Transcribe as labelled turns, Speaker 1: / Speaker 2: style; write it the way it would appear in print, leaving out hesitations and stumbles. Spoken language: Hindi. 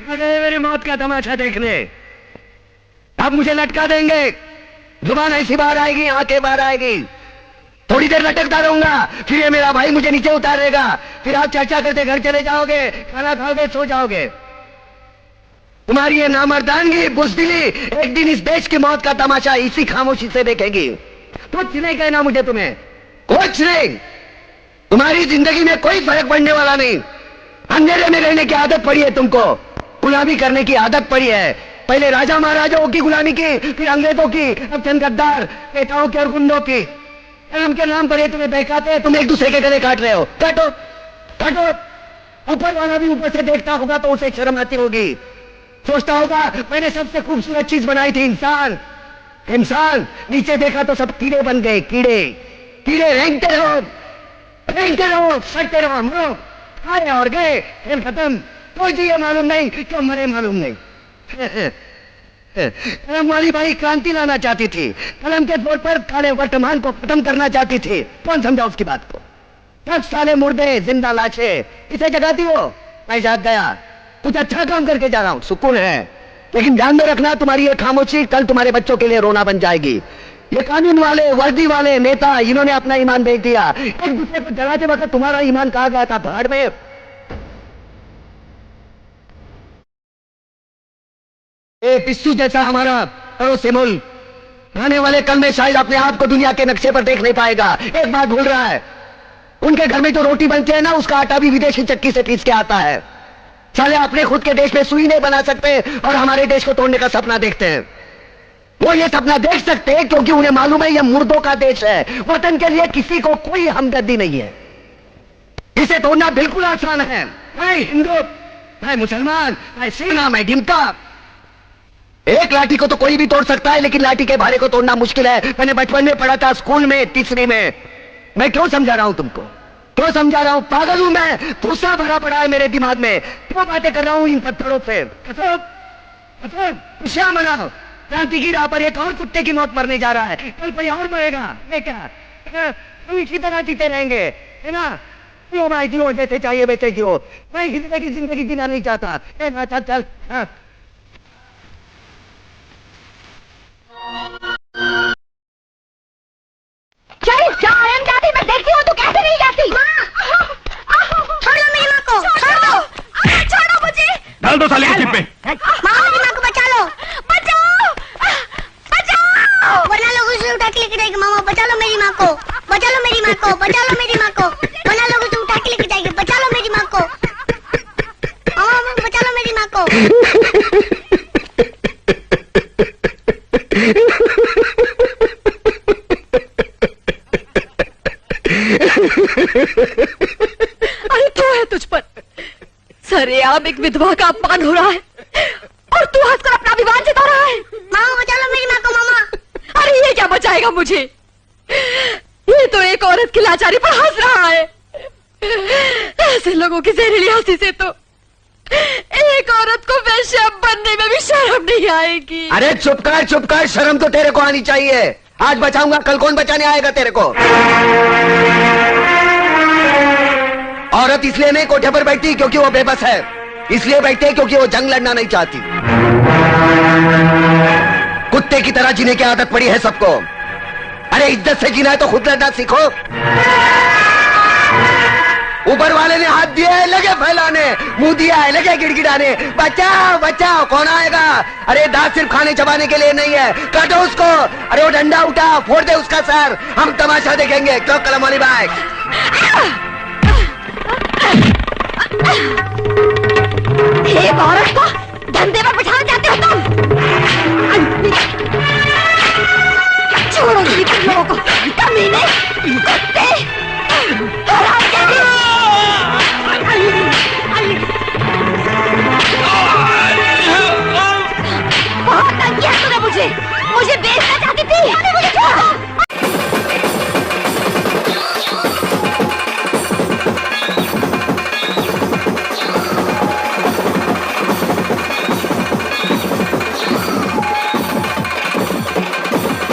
Speaker 1: अरे मेरी मौत का तमाशा देखने। अब मुझे लटका देंगे, जुबान ऐसी बाहर आएगी, आंखें बाहर आएगी, थोड़ी देर लटकता रहूंगा, फिर ये मेरा भाई मुझे नीचे उतारेगा, फिर आप चर्चा करते घर चले जाओगे, खाना खाओगे, सो जाओगे। तुम्हारी ये नामर्दानगी, बुज़दिली एक दिन इस देश की मौत का तमाशा इसी खामोशी से देखेगी। कुछ नहीं कहना मुझे तुम्हें, कुछ नहीं। तुम्हारी जिंदगी में कोई फर्क पड़ने वाला नहीं। अंधेरे में रहने की आदत पड़ी है तुमको, गुलामी करने की आदत पड़ी है। पहले राजा महाराजाओं की गुलामी की, फिर अंग्रेजों की, अब चंद गद्दार नेताओं की और गुंडों की। धर्म के नाम पर ये तुम्हें बहकाते हैं, तुम एक दूसरे के गले काट रहे हो। काटो काटो। ऊपर वाला भी ऊपर से देखता होगा तो उसे शर्म आती होगी, सोचता होगा मैंने सबसे खूबसूरत चीज बनाई थी, इंसान। इंसान नीचे देखा तो सब कीड़े बन गए, कीड़े। कीड़े रेंगते रहो, सड़ते रहो, मरो, आए और गए, खेल खत्म। कोई जिए मालूम नहीं, क्यों मरे मालूम नहीं। कलम वाली भाई क्रांति लाना चाहती थी, कलम के तौर पर काले वर्तमान को खत्म करना चाहती थी। कौन समझा उसकी बात को? सब साले मुर्दे, जिंदा लाशें, इसे जगाती हो। मैं जाग गया, कुछ अच्छा काम करके जा रहा हूं, सुकून है। लेकिन ध्यान में रखना, तुम्हारी ये खामोशी कल तुम्हारे बच्चों के लिए रोना बन जाएगी। ये कानून वाले, वर्दी वाले नेता, इन्होंने अपना ईमान बेच दिया। एक दूसरे को जलाते वक्त तुम्हारा ईमान कहाँ गया था? भाड़ में। ए पिस्सू जैसा हमारा पड़ोसी मुल्क आने वाले कल में शायद अपने आप को दुनिया के नक्शे पर देख नहीं पाएगा। एक बात भूल रहा है, उनके घर में जो रोटी बनती है ना, उसका आटा भी विदेशी चक्की से पीस के आता है। साले अपने खुद के देश में सुई नहीं बना सकते और हमारे देश को तोड़ने का सपना देखते हैं। वो ये सपना देख सकते हैं क्योंकि उन्हें मालूम है ये मुर्दों का देश है। वतन के लिए किसी को कोई हमदर्दी नहीं है। इसे तोड़ना बिल्कुल आसान है। मैं हिंदू, मैं मुसलमान, मैं सेना, मैं ढिमका। एक लाठी को तो कोई भी तोड़ सकता है, लेकिन लाठी के भारे को तोड़ना मुश्किल है। मैंने बचपन में पढ़ा था, स्कूल में, तीसरी में। मैं क्यों समझा रहा हूं तुमको? क्यों समझा रहा हूं? पागल हूं मैं, गुस्सा भरा पड़ा है मेरे दिमाग में। क्यों बातें कर रहा हूं इन पत्थरों से? खुशियां मनाओ, क्रांति की राह पर एक और कुत्ते की मौत मरने जा रहा है, कल कोई और मरेगा। मैं क्या, तुम इसी तरह जीते रहेंगे, है ना? क्यों भाई, जियो जैसे चाहिए वैसे जियो। मैं जिंदगी जीना नहीं चाहता। चल चल।
Speaker 2: चल जाओ, जाती मैं देखती हूँ, तू कैसे नहीं जाती? छोड़ो मेरी माँ को, छोड़ो मुझे।
Speaker 3: डाल दो साले की जिप में।
Speaker 2: माँ को बचा लो, बचाओ, वरना लोग उसे उठा के लेके जाएंगे। मामा बचा लो मेरी माँ को, बचा लो मेरी माँ को, बचा लो मेरी माँ को, वरना लोग उसे उठा के लेके जाएंगे। बचा लो मेरी माँ को, मामा बचा लो मेरी माँ को।
Speaker 4: अरे तो है तुझ पर सरेआम एक विधवा का अपमान हो रहा है और तू हंसकर अपना अभिमान जता रहा है।
Speaker 2: मामा बचा लो मेरी माँ को, मामा।
Speaker 4: अरे ये क्या बचाएगा मुझे? ये तो एक औरत की लाचारी पर हंस रहा है। ऐसे लोगों की जहरीली हंसी से तो एक औरत को वैश्या बनने में भी शर्म नहीं आएगी।
Speaker 1: अरे चुप कर, शर्म तो तेरे को आनी चाहिए। आज बचाऊंगा, कल कौन बचाने आएगा तेरे को? औरत इसलिए नहीं कोठे पर बैठती क्योंकि वो बेबस है, इसलिए बैठते क्योंकि वो जंग लड़ना नहीं चाहती। कुत्ते की तरह जीने की आदत पड़ी है सबको। अरे इज्जत से जीना है तो खुद लड़ना सीखो। ऊपर वाले ने हाथ दिया है, लगे फैलाने, मुंह दिया है, लगे गिड़गिड़ाने। बचाओ बचाओ, कौन आएगा? अरे दांत सिर्फ खाने चबाने के लिए नहीं है, काटो उसको। अरे वो डंडा उठा, फोड़ दे उसका सर, हम तमाशा देखेंगे। क्यों कलम वाली बाइक?
Speaker 2: एक औरत को धंधे पर बिठाना चाहते हो तुम?